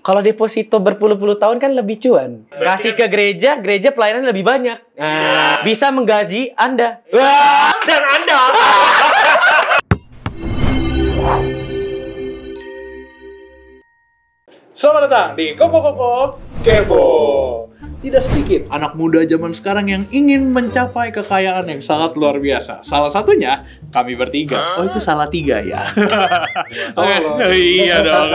Kalau deposito berpuluh-puluh tahun kan lebih cuan. Kasih ke gereja, gereja pelayanan lebih banyak. Nah, bisa menggaji Anda. Wah, dan Anda. Selamat datang di Koko Kepo. Tidak sedikit anak muda zaman sekarang yang ingin mencapai kekayaan yang sangat luar biasa. Salah satunya kami bertiga. Oh, itu salah tiga ya. Iya dong.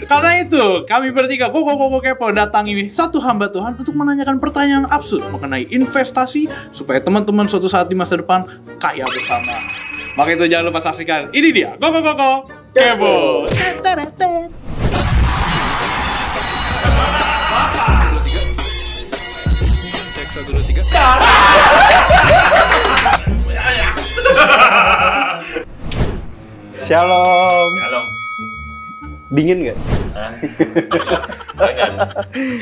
Karena itu kami bertiga Koko Kepo datangi satu hamba Tuhan untuk menanyakan pertanyaan absurd mengenai investasi supaya teman-teman suatu saat di masa depan kaya bersama. Maka itu jangan lupa saksikan. Ini dia Koko Kepo. Shalom. Shalom. Dingin nggak?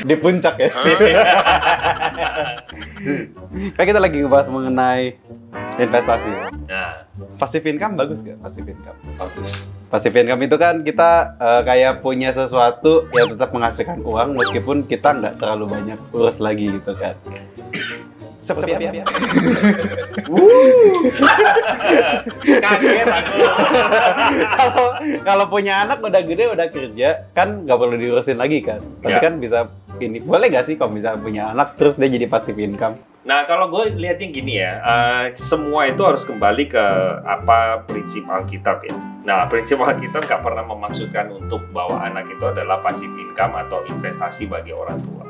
Di puncak ya. Kan kita lagi ngebahas mengenai investasi. Nah, Passive income bagus nggak? Passive income. bagus. Passive income itu kan kita kayak punya sesuatu yang tetap menghasilkan uang meskipun kita nggak terlalu banyak urus lagi gitu kan. Seperti apa? Kaget aku. Kalau punya anak udah gede udah kerja kan nggak perlu diurusin lagi kan. Tapi Ya. kan bisa ini boleh nggak sih kalau misalnya punya anak terus dia jadi passive income? Nah, kalau gue lihatnya gini ya, semua itu harus kembali ke apa prinsip Alkitab ya. Nah, prinsip Alkitab nggak pernah memaksudkan untuk bahwa anak itu adalah passive income atau investasi bagi orang tua.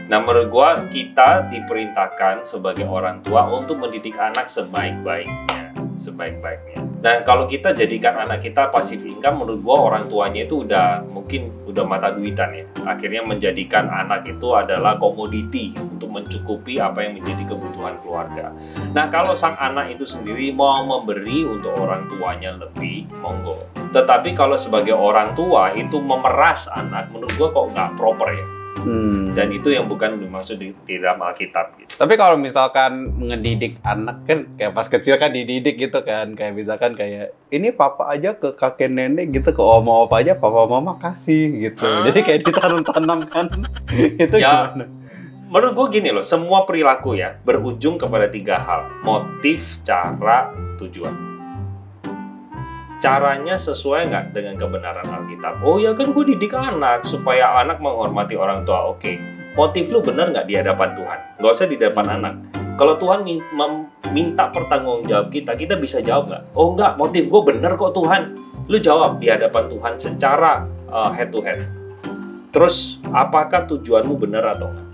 Nah, menurut gue kita diperintahkan sebagai orang tua untuk mendidik anak sebaik-baiknya. Dan kalau kita jadikan anak kita passive income, menurut gue orang tuanya itu mungkin udah mata duitan ya. Akhirnya menjadikan anak itu adalah komoditi untuk mencukupi apa yang menjadi kebutuhan keluarga. Nah, kalau sang anak itu sendiri mau memberi untuk orang tuanya lebih, monggo. Tetapi kalau sebagai orang tua itu memeras anak, menurut gue kok nggak proper ya. Dan itu yang bukan dimaksud di dalam Alkitab gitu. Tapi kalau misalkan ngedidik anak kan kayak pas kecil kan dididik gitu kan, kayak misalkan kayak ini papa aja ke kakek nenek gitu, ke oma opa aja papa mama kasih gitu. Jadi kayak ditanam-tanam kan. Itu Ya, gimana? menurut gue gini loh, semua perilaku ya berujung kepada 3 hal. Motif, cara, tujuan. Caranya sesuai nggak dengan kebenaran Alkitab? Oh ya kan gue didik anak supaya anak menghormati orang tua. Oke, motif lu bener nggak di hadapan Tuhan? Nggak usah di depan anak. Kalau Tuhan minta pertanggungjawab kita bisa jawab nggak? Oh nggak, motif gue bener kok Tuhan. Lu jawab di hadapan Tuhan secara head to head. Terus apakah tujuanmu bener atau nggak?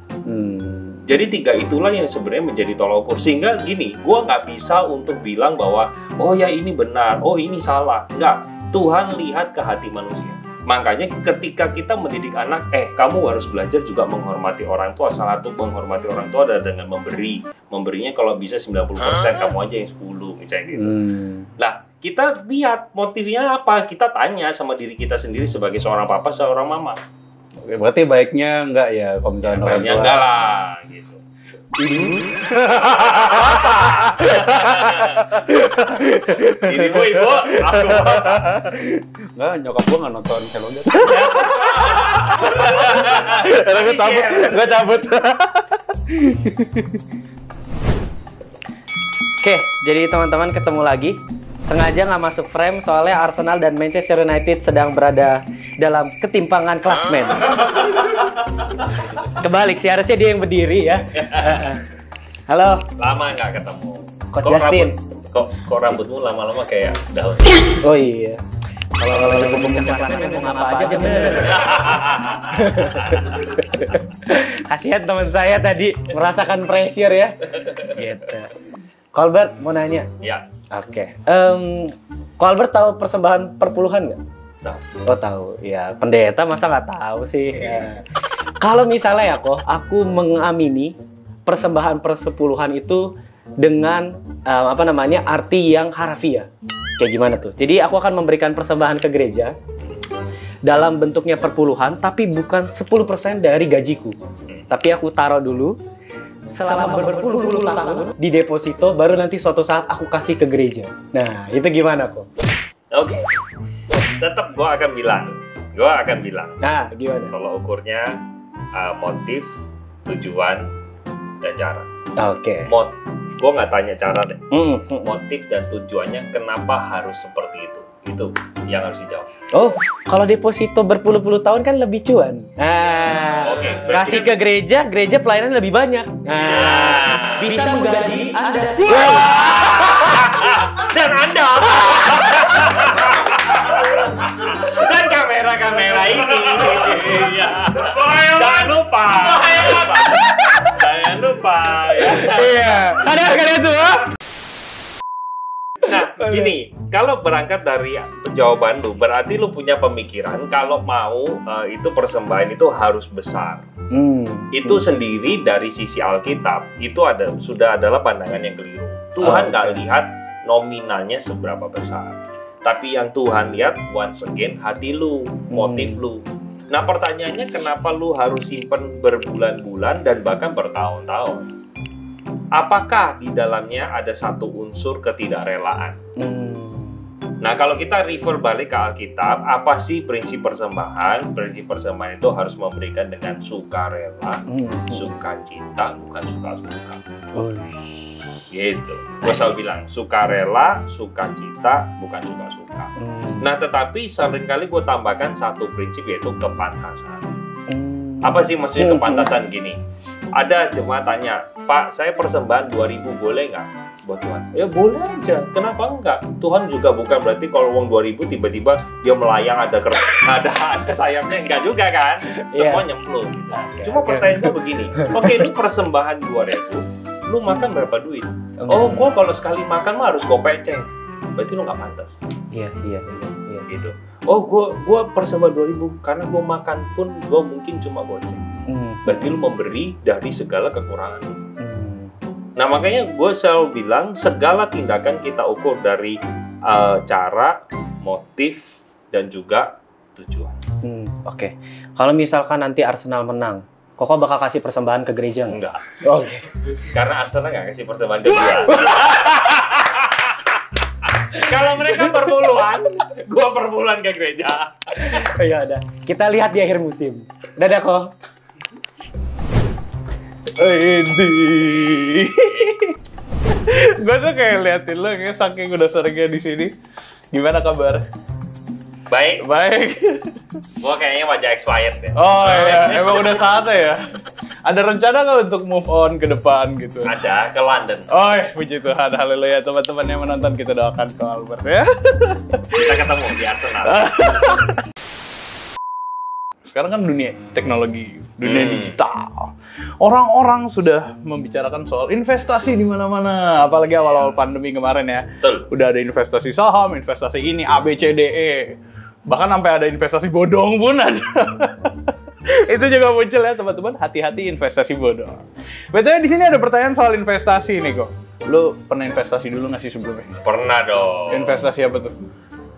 Jadi 3 itulah yang sebenarnya menjadi tolak ukur. Sehingga gini, gue nggak bisa untuk bilang bahwa oh ya ini benar, oh ini salah. Nggak, Tuhan lihat ke hati manusia. Makanya ketika kita mendidik anak, kamu harus belajar juga menghormati orang tua. Salah satu menghormati orang tua adalah dengan memberi. Memberinya kalau bisa 90%, kamu aja yang 10, misalnya gitu. Nah, kita lihat motifnya apa. Kita tanya sama diri kita sendiri sebagai seorang papa, seorang mama. Oke, berarti baiknya enggak ya kalau misalnya orang Baiknya tua. enggak lah, gitu. Ibu, aku. Enggak, nyokap gua nggak nonton Hello Dad. Gue cabut. Oke, jadi teman-teman ketemu lagi. Sengaja nggak masuk frame soalnya Arsenal dan Manchester United sedang berada dalam ketimpangan klasmen. Kebalik sih, harusnya dia yang berdiri ya. Halo. Lama nggak ketemu. Coach Justin. Kok rambutmu lama-lama kayak daun? Oh iya. Kalau lagi ngomong klasmen ngomong apa aja bener. Kasihan teman saya tadi merasakan pressure ya. Gitu. Colbert mau nanya. Ya. Oke. Colbert tahu persembahan perpuluhan nggak? Tahu. Oh tahu. Ya pendeta masa nggak tahu sih. Ya. Kalau misalnya ya aku mengamini persembahan persepuluhan itu dengan arti yang harafiah. Kayak gimana tuh? Jadi aku akan memberikan persembahan ke gereja dalam bentuknya perpuluhan, tapi bukan 10% dari gajiku. Tapi aku taruh dulu selama berpuluh-puluh tahun di deposito, baru nanti suatu saat aku kasih ke gereja. Nah, itu gimana kok? Oke. Tetap gue akan bilang, Gue akan bilang, Nah, gimana? kalau ukurnya motif, tujuan, dan cara. Oke. Gue nggak tanya cara deh. Motif. Motif dan tujuannya kenapa harus seperti itu. Itu yang harus dijawab. Oh, kalau deposito berpuluh-puluh tahun kan lebih cuan. Nah, Oke, kasih ke gereja, gereja pelayanan lebih banyak. Nah, bisa menggaji Anda. Dan Anda. Dan kamera ini. Jangan lupa. Jangan lupa. Iya, sadar kalian tuh. Nah, gini, kalau berangkat dari jawaban lu, berarti lu punya pemikiran kalau mau itu persembahan itu harus besar. Itu sendiri dari sisi Alkitab, itu sudah adalah pandangan yang keliru. Tuhan nggak lihat nominalnya seberapa besar. Tapi yang Tuhan lihat, once again, hati lu, motif lu. Nah, pertanyaannya kenapa lu harus simpen berbulan-bulan dan bahkan bertahun-tahun? Apakah di dalamnya ada satu unsur ketidakrelaan? Nah, kalau kita refer balik ke Alkitab, apa sih prinsip persembahan? Prinsip persembahan itu harus memberikan dengan sukarela, sukacita, bukan suka-suka. Gitu. Gue selalu bilang, sukarela, sukacita, bukan suka-suka. Nah, tetapi seringkali gue tambahkan satu prinsip, yaitu kepantasan. Apa sih maksudnya kepantasan gini? Ada jemaat tanya, Pak, saya persembahan 2.000 boleh nggak buat Tuhan? Ya boleh aja, kenapa enggak? Tuhan juga bukan berarti kalau uang 2.000 tiba-tiba dia melayang ada sayapnya, enggak juga kan? Semua nyemplung. Cuma pertanyaannya begini, oke, lu persembahan 2.000, lu makan berapa duit? Oh, gua kalau sekali makan mah harus gopeceng. Berarti lu nggak pantas. Iya. Gitu. Oh, gua persembahan 2.000 karena gua makan pun gua mungkin cuma goceng. Berarti lu memberi dari segala kekurangan lu. Nah, makanya gue selalu bilang segala tindakan kita ukur dari cara, motif, dan juga tujuan. Oke. Kalau misalkan nanti Arsenal menang, Koko bakal kasih persembahan ke gereja nggak? Enggak. Oke. Karena Arsenal nggak kasih persembahan ke gue. Kalau mereka perpuluhan, gue perpuluhan ke gereja. Ya udah. Kita lihat di akhir musim. Dadah, Kok. Gue tuh kayak liatin lo, kayak saking udah seringnya di sini. Gimana kabar? Baik. Gue kayaknya wajah expired ya. Oh iya, emang udah saatnya ya. Ada rencana nggak untuk move on ke depan gitu? Ada, ke London. Oh puji Tuhan, haleluya. Teman-teman yang menonton, kita doakan ke Albert ya. Kita ketemu di Arsenal. Sekarang kan dunia teknologi, dunia digital. Orang-orang sudah membicarakan soal investasi di mana-mana, apalagi awal-awal pandemi kemarin ya. Betul. Udah ada investasi saham, investasi ini, A, B, C, D, E. Bahkan sampai ada investasi bodong pun ada. Itu juga muncul ya teman-teman, hati-hati investasi bodong. Betulnya di sini ada pertanyaan soal investasi nih kok. Lu pernah investasi dulu nggak sih sebelumnya? Pernah dong. Investasi apa tuh?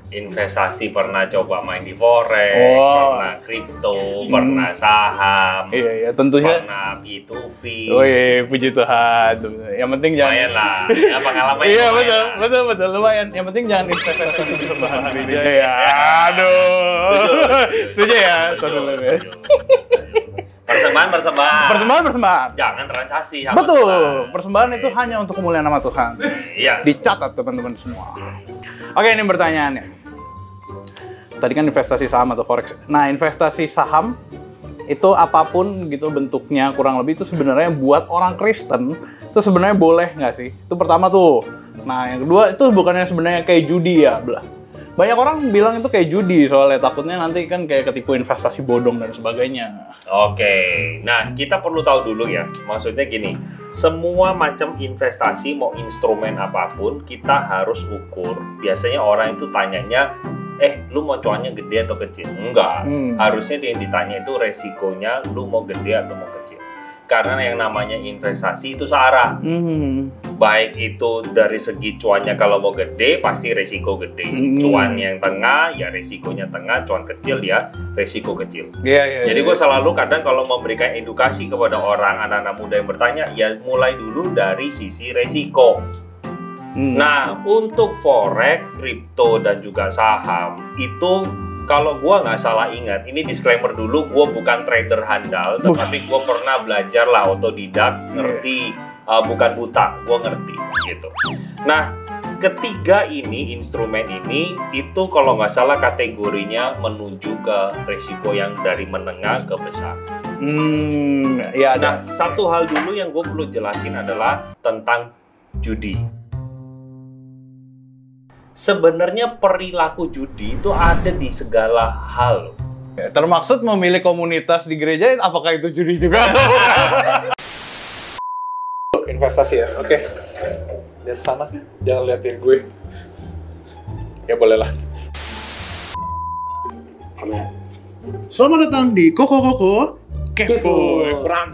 Investasi pernah coba main di forex, pernah kripto, pernah saham, iya tentunya pernah P2P. Oh iya, puji Tuhan. Yang penting jangan. Lumayan lah, ya pengalaman. Iya betul lumayan. Yang penting jangan investasi di persembahan gereja ya. Aduh, setuju ya, Persembahan. Jangan transaksi. Betul, persembahan itu hanya untuk kemuliaan nama Tuhan. Iya. Dicatat teman-teman semua. Oke, ini pertanyaannya. Tadi kan investasi saham atau forex. Nah, investasi saham itu apapun gitu bentuknya kurang lebih itu sebenarnya buat orang Kristen itu sebenarnya boleh nggak sih? Itu pertama tuh. Nah, yang kedua itu bukannya sebenarnya kayak judi ya, belah. Banyak orang bilang itu kayak judi soalnya takutnya nanti kan kayak ketipu investasi bodong dan sebagainya. Oke, nah kita perlu tahu dulu ya, maksudnya gini, semua macam investasi mau instrumen apapun kita harus ukur. Biasanya orang itu tanyanya, lu mau cuannya gede atau kecil? Enggak, harusnya yang ditanya itu resikonya lu mau gede atau mau kecil. Karena yang namanya investasi itu searah. Baik itu dari segi cuannya kalau mau gede pasti resiko gede. Cuan yang tengah ya resikonya tengah, cuan kecil ya resiko kecil. Jadi gue selalu kadang kalau memberikan edukasi kepada orang anak-anak muda yang bertanya ya mulai dulu dari sisi resiko. Nah untuk forex, kripto dan juga saham itu kalau gua nggak salah ingat, ini disclaimer dulu, gua bukan trader handal, tetapi gua pernah belajar lah otodidak, ngerti, bukan buta, gua ngerti gitu. Nah, ketiga ini, instrumen ini, itu kalau nggak salah kategorinya menuju ke resiko yang dari menengah ke besar. Ya ada. Nah, satu hal dulu yang gue perlu jelasin adalah tentang judi. Sebenarnya perilaku judi itu ada di segala hal. Ya, termaksud memilih komunitas di gereja, apakah itu judi juga? Investasi ya, oke. Lihat sana, jangan liatin gue. Ya bolehlah. Selamat datang di Koko Kepo. Kurang